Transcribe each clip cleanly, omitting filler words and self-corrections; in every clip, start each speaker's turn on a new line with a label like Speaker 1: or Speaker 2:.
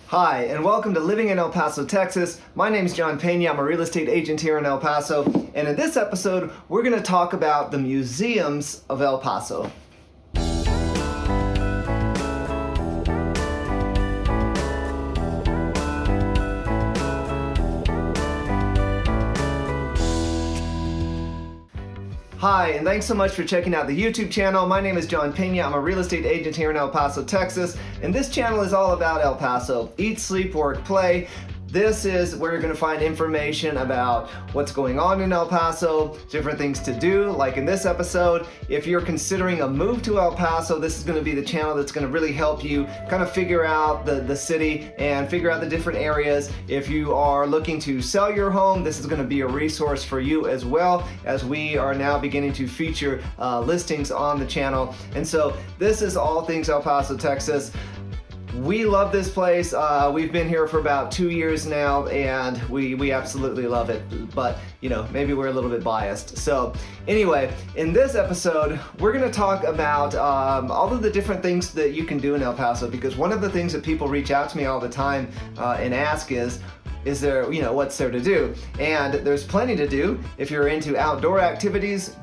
Speaker 1: Hi, and welcome to Living in El Paso, Texas. My name is John Pena. I'm a real estate agent here in El Paso. And in this episode, we're going to talk about the museums of El Paso. Hi, and thanks so much for checking out the YouTube channel. My name is John Pena. I'm a real estate agent here in El Paso, Texas, and this channel is all about El Paso. Eat, sleep, work, play. This is where you're going to find information about what's going on in El Paso, different things to do. Like in this episode, if you're considering a move to El Paso, this is going to be the channel that's going to really help you kind of figure out the city and figure out the different areas. If you are looking to sell your home, this is going to be a resource for you as well, as we are now beginning to feature listings on the channel. And so this is all things El Paso, Texas. We love this place. We've been here for about 2 years now, and we absolutely love it. But, you know, maybe we're a little bit biased. So anyway, in this episode, we're going to talk about all of the different things that you can do in El Paso, because one of the things that people reach out to me all the time and ask is there, you know, what's there to do? And there's plenty to do if you're into outdoor activities.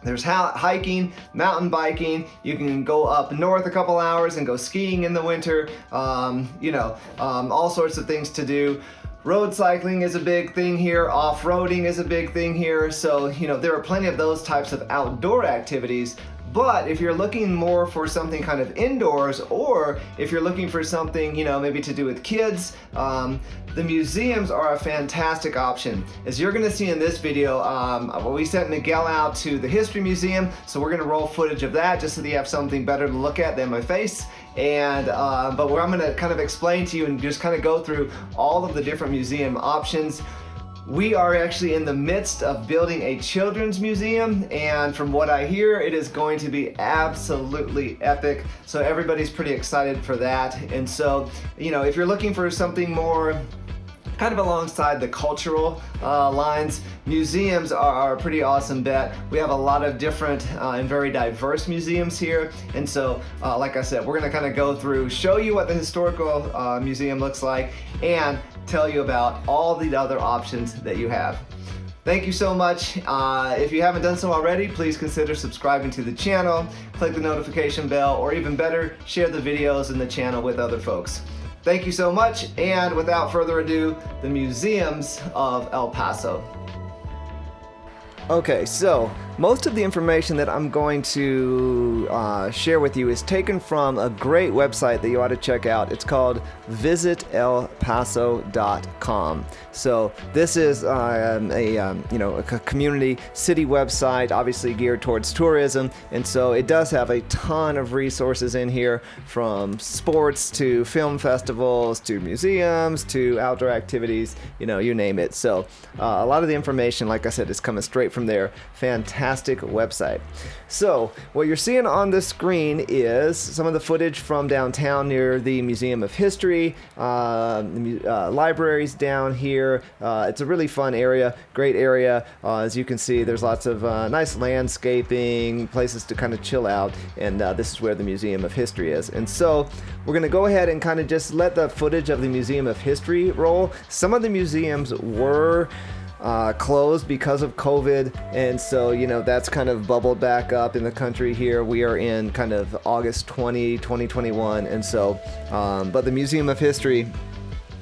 Speaker 1: There's hiking, mountain biking. You can go up north a couple hours and go skiing in the winter. All sorts of things to do. Road cycling is a big thing here. Off-roading is a big thing here. So, you know, there are plenty of those types of outdoor activities. But if you're looking more for something kind of indoors, or if you're looking for something, you know, maybe to do with kids, the museums are a fantastic option. As you're gonna see in this video, we sent Miguel out to the History Museum, so we're gonna roll footage of that just so that you have something better to look at than my face. And but where I'm gonna kind of explain to you and just kind of go through all of the different museum options. We are actually in the midst of building a children's museum, and from what I hear, it is going to be absolutely epic. So everybody's pretty excited for that. And so, you know, if you're looking for something more kind of alongside the cultural lines, museums are a pretty awesome bet. We have a lot of different and very diverse museums here. And so, like I said, we're gonna kind of go through, show you what the historical museum looks like, and tell you about all the other options that you have. Thank you so much. If you haven't done so already, please consider subscribing to the channel, click the notification bell, or even better, share the videos in the channel with other folks. Thank you so much, and without further ado, the museums of El Paso. Okay, so most of the information that I'm going to share with you is taken from a great website that you ought to check out. It's called visitelpaso.com. So this is a community city website, obviously geared towards tourism, and so it does have a ton of resources in here, from sports to film festivals to museums to outdoor activities, you know, you name it. So a lot of the information, like I said, is coming straight from their fantastic website. So what you're seeing on the screen is some of the footage from downtown near the Museum of History, libraries down here. It's a really fun area, great area. As you can see, there's lots of nice landscaping, places to kind of chill out, and this is where the Museum of History is. And so we're going to go ahead and kind of just let the footage of the Museum of History roll. Some of the museums were closed because of COVID, and so, you know, that's kind of bubbled back up in the country here. We are in kind of August 2021, and so but the Museum of History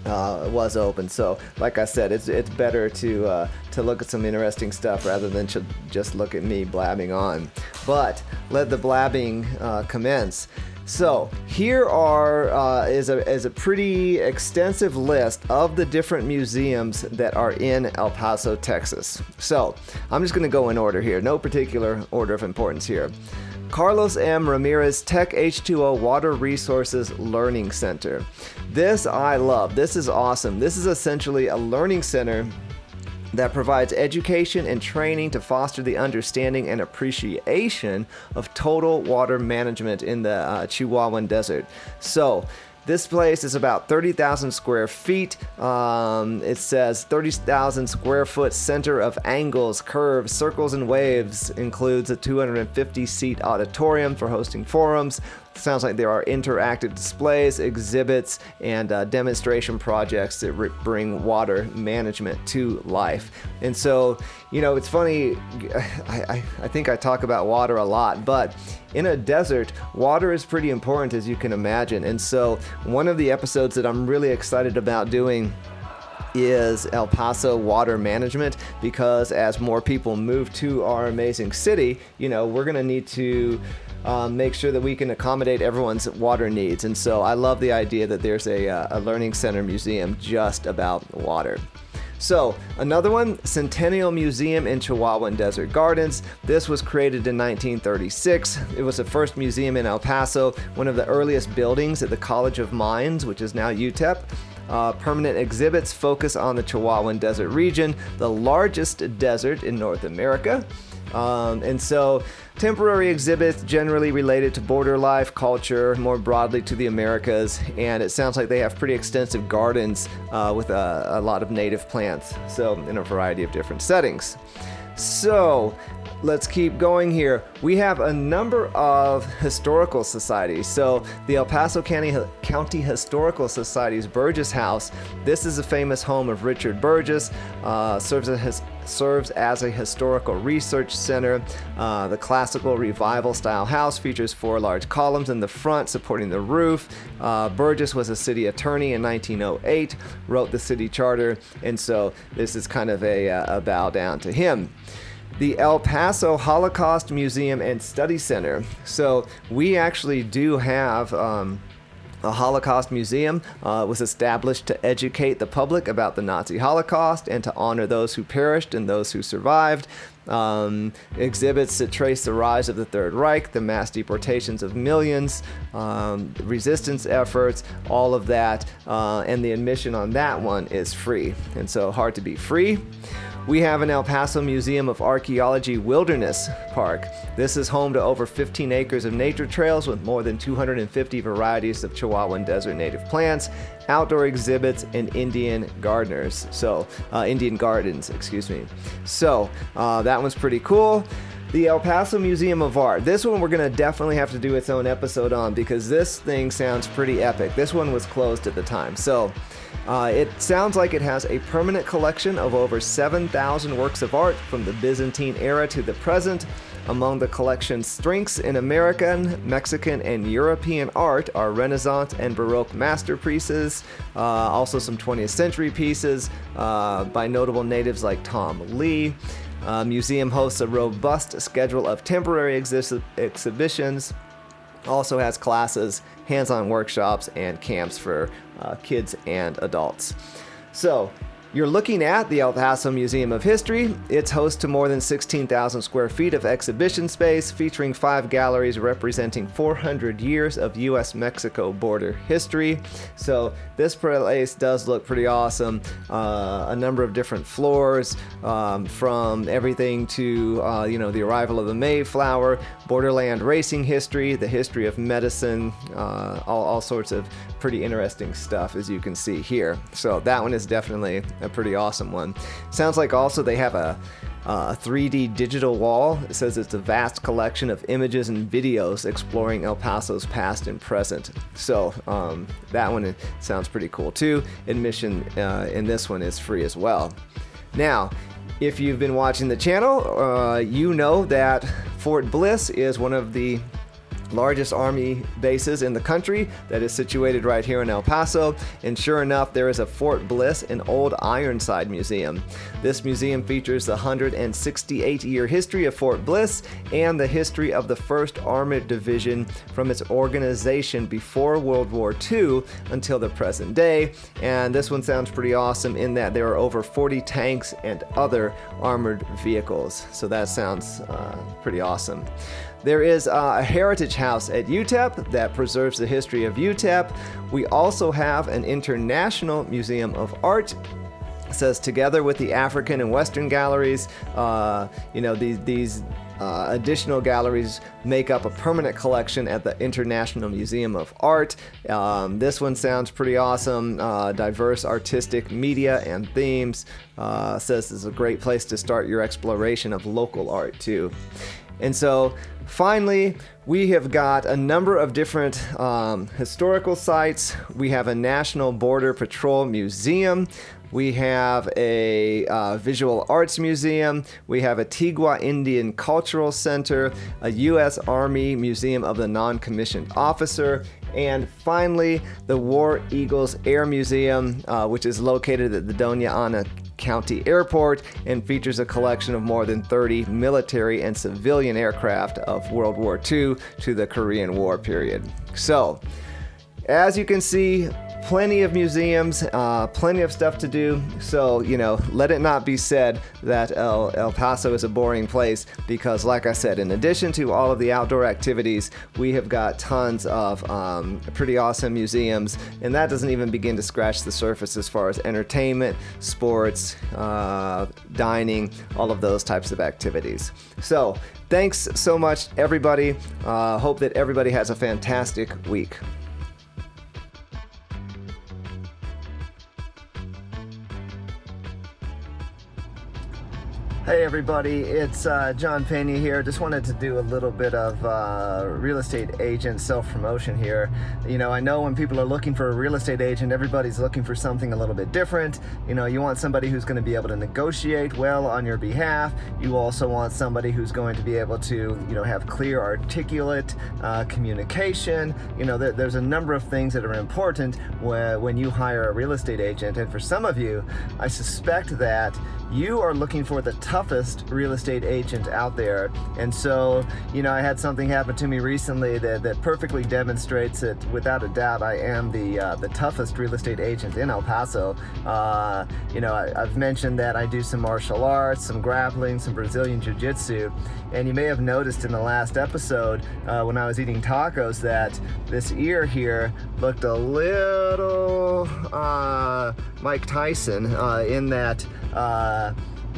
Speaker 1: was open. So like I said, it's better to look at some interesting stuff rather than just look at me blabbing on. But let the blabbing commence. So here is a pretty extensive list of the different museums that are in El Paso, Texas. So I'm just going to go in order here, no particular order of importance here. Carlos M. Ramirez Tech H2O Water Resources Learning Center. This I love. This is awesome. This is essentially a learning center that provides education and training to foster the understanding and appreciation of total water management in the Chihuahuan Desert. So this place is about 30,000 square feet. It says 30,000 square foot center of angles, curves, circles, and waves. Includes a 250 seat auditorium for hosting forums, sounds like there are interactive displays, exhibits, and demonstration projects that bring water management to life. And so, it's funny, I think I talk about water a lot, but in a desert, water is pretty important, as you can imagine. And so one of the episodes that I'm really excited about doing is El Paso water management, because as more people move to our amazing city, we're going to need to make sure that we can accommodate everyone's water needs. And so I love the idea that there's a learning center museum just about water. So another one, Centennial Museum in Chihuahuan Desert Gardens. This was created in 1936. It was the first museum in El Paso, one of the earliest buildings at the College of Mines, which is now UTEP. Permanent exhibits focus on the Chihuahuan Desert region, the largest desert in North America. And so temporary exhibits generally related to border life, culture, more broadly to the Americas, and it sounds like they have pretty extensive gardens with a lot of native plants, so in a variety of different settings. So let's keep going here. We have a number of historical societies. So the El Paso County Historical Society's Burgess House. This is a famous home of Richard Burgess. Serves as a historical research center. The classical revival style house features 4 large columns in the front supporting the roof. Burgess was a city attorney in 1908, wrote the city charter, and so this is kind of a bow down to him. The El Paso Holocaust Museum and Study Center. So we actually do have a Holocaust Museum. Was established to educate the public about the Nazi Holocaust and to honor those who perished and those who survived. Exhibits that trace the rise of the Third Reich, the mass deportations of millions, resistance efforts, all of that, and the admission on that one is free, and so hard to be free. We have an El Paso Museum of Archaeology Wilderness Park. This is home to over 15 acres of nature trails with more than 250 varieties of Chihuahuan desert native plants, outdoor exhibits, and Indian gardens. So that one's pretty cool. The El Paso Museum of Art. This one we're going to definitely have to do its own episode on, because this thing sounds pretty epic. This one was closed at the time. So it sounds like it has a permanent collection of over 7,000 works of art from the Byzantine era to the present. Among the collection's strengths in American, Mexican, and European art are Renaissance and Baroque masterpieces, also some 20th century pieces by notable natives like Tom Lee. Museum hosts a robust schedule of temporary exhibitions, also has classes, hands-on workshops, and camps for kids and adults. So you're looking at the El Paso Museum of History. It's host to more than 16,000 square feet of exhibition space, featuring 5 galleries representing 400 years of U.S.-Mexico border history. So this place does look pretty awesome. A number of different floors, from everything to the arrival of the Mayflower, borderland racing history, the history of medicine, all sorts of pretty interesting stuff, as you can see here. So that one is definitely a pretty awesome one. Sounds like also they have a 3D digital wall. It says it's a vast collection of images and videos exploring El Paso's past and present. So that one sounds pretty cool too. Admission in this one is free as well. Now, if you've been watching the channel, you know that Fort Bliss is one of the largest Army bases in the country that is situated right here in El Paso, and sure enough, there is a Fort Bliss, an old Ironside museum. This museum features the 168-year history of Fort Bliss and the history of the 1st Armored Division from its organization before World War II until the present day. And this one sounds pretty awesome in that there are over 40 tanks and other armored vehicles. So that sounds pretty awesome. There is a heritage house at UTEP that preserves the history of UTEP. We also have an International Museum of Art. It says together with the African and Western galleries, these additional galleries make up a permanent collection at the International Museum of Art. This one sounds pretty awesome. Diverse artistic media and themes. Says it's a great place to start your exploration of local art too. And so finally, we have got a number of different historical sites. We have a National Border Patrol Museum. We have a visual arts museum. We have a Tigua Indian Cultural Center, a U.S. Army Museum of the Non-Commissioned Officer, and finally, the War Eagles Air Museum, which is located at the Doña Ana County Airport and features a collection of more than 30 military and civilian aircraft of World War II to the Korean War period. So, as you can see, plenty of museums, plenty of stuff to do. So, let it not be said that El Paso is a boring place, because like I said, in addition to all of the outdoor activities, we have got tons of pretty awesome museums, and that doesn't even begin to scratch the surface as far as entertainment, sports, dining, all of those types of activities. So, thanks so much, everybody. Hope that everybody has a fantastic week. Hey everybody, it's John Pena here. Just wanted to do a little bit of real estate agent self-promotion here. I know when people are looking for a real estate agent, everybody's looking for something a little bit different. You want somebody who's going to be able to negotiate well on your behalf. You also want somebody who's going to be able to, have clear, articulate communication. There's a number of things that are important when you hire a real estate agent. And for some of you, I suspect that you are looking for the toughest real estate agent out there. And so, I had something happen to me recently that perfectly demonstrates that without a doubt I am the toughest real estate agent in El Paso. I've mentioned that I do some martial arts, some grappling, some Brazilian Jiu-Jitsu, and you may have noticed in the last episode when I was eating tacos that this ear here looked a little Mike Tyson in that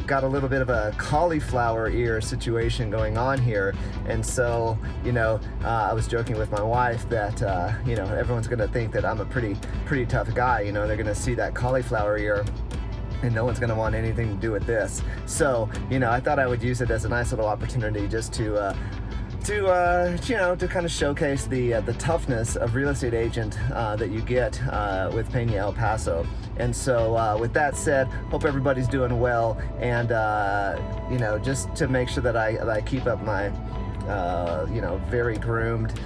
Speaker 1: got a little bit of a cauliflower ear situation going on here. And so, I was joking with my wife that, everyone's gonna think that I'm a pretty tough guy. They're gonna see that cauliflower ear and no one's gonna want anything to do with this. So, I thought I would use it as a nice little opportunity just to kind of showcase the toughness of real estate agent that you get with Pena El Paso. And so with that said, hope everybody's doing well, and just to make sure that I keep up my very groomed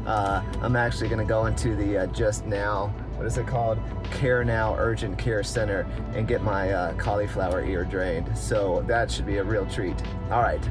Speaker 1: I'm actually going to go into the Just Now, what is it called? Care Now Urgent Care Center and get my cauliflower ear drained. So that should be a real treat. All right.